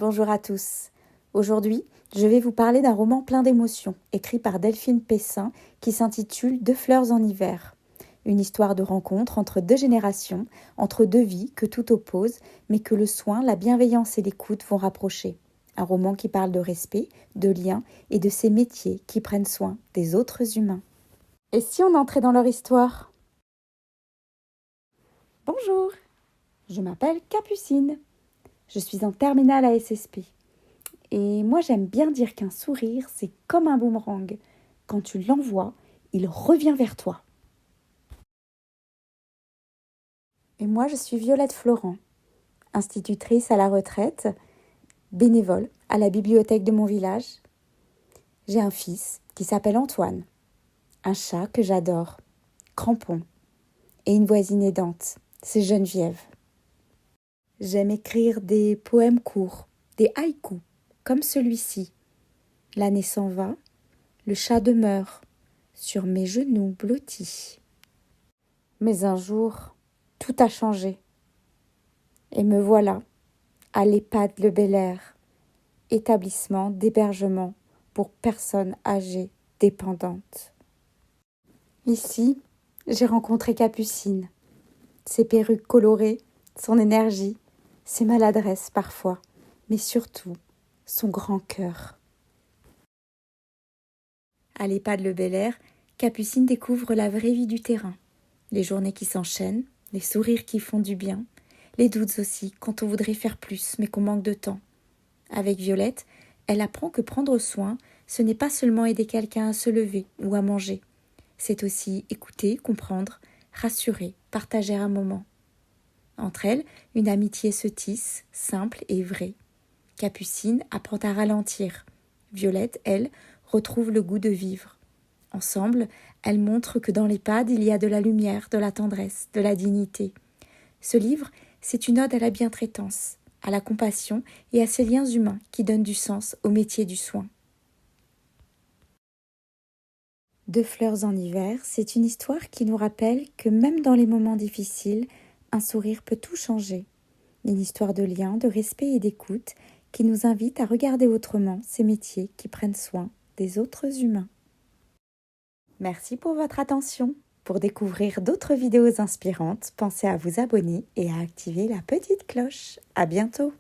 bonjour à tous. Aujourd'hui, je vais vous parler d'un roman plein d'émotions, écrit par Delphine Pessin, qui s'intitule Deux fleurs en hiver. Une histoire de rencontre entre deux générations, entre deux vies que tout oppose, mais que le soin, la bienveillance et l'écoute vont rapprocher. Un roman qui parle de respect, de lien et de ces métiers qui prennent soin des autres humains. Et si on entrait dans leur histoire ? Bonjour, je m'appelle Capucine. Je suis en terminale à SSP. Et moi, j'aime bien dire qu'un sourire, c'est comme un boomerang. Quand tu l'envoies, il revient vers toi. Et moi, je suis Violette Florent, institutrice à la retraite, bénévole à la bibliothèque de mon village. J'ai un fils qui s'appelle Antoine, un chat que j'adore, Crampon, et une voisine aidante, c'est Geneviève. J'aime écrire des poèmes courts, des haïkus, comme celui-ci. L'année s'en va, le chat demeure sur mes genoux blottis. Mais un jour, tout a changé. Et me voilà à l'EHPAD Le Bel Air, établissement d'hébergement pour personnes âgées dépendantes. Ici, j'ai rencontré Capucine. Ses perruques colorées, son énergie, ses maladresses parfois, mais surtout son grand cœur. À l'EHPAD Le Bel Air, Capucine découvre la vraie vie du terrain. Les journées qui s'enchaînent, les sourires qui font du bien, les doutes aussi quand on voudrait faire plus mais qu'on manque de temps. Avec Violette, elle apprend que prendre soin, ce n'est pas seulement aider quelqu'un à se lever ou à manger. C'est aussi écouter, comprendre, rassurer, partager un moment. Entre elles, une amitié se tisse, simple et vraie. Capucine apprend à ralentir. Violette, elle, retrouve le goût de vivre. Ensemble, elles montrent que dans l'EHPAD, il y a de la lumière, de la tendresse, de la dignité. Ce livre, c'est une ode à la bientraitance, à la compassion et à ces liens humains qui donnent du sens au métier du soin. Deux fleurs en hiver, c'est une histoire qui nous rappelle que même dans les moments difficiles, un sourire peut tout changer. Une histoire de lien, de respect et d'écoute qui nous invite à regarder autrement ces métiers qui prennent soin des autres humains. Merci pour votre attention. Pour découvrir d'autres vidéos inspirantes, pensez à vous abonner et à activer la petite cloche. À bientôt!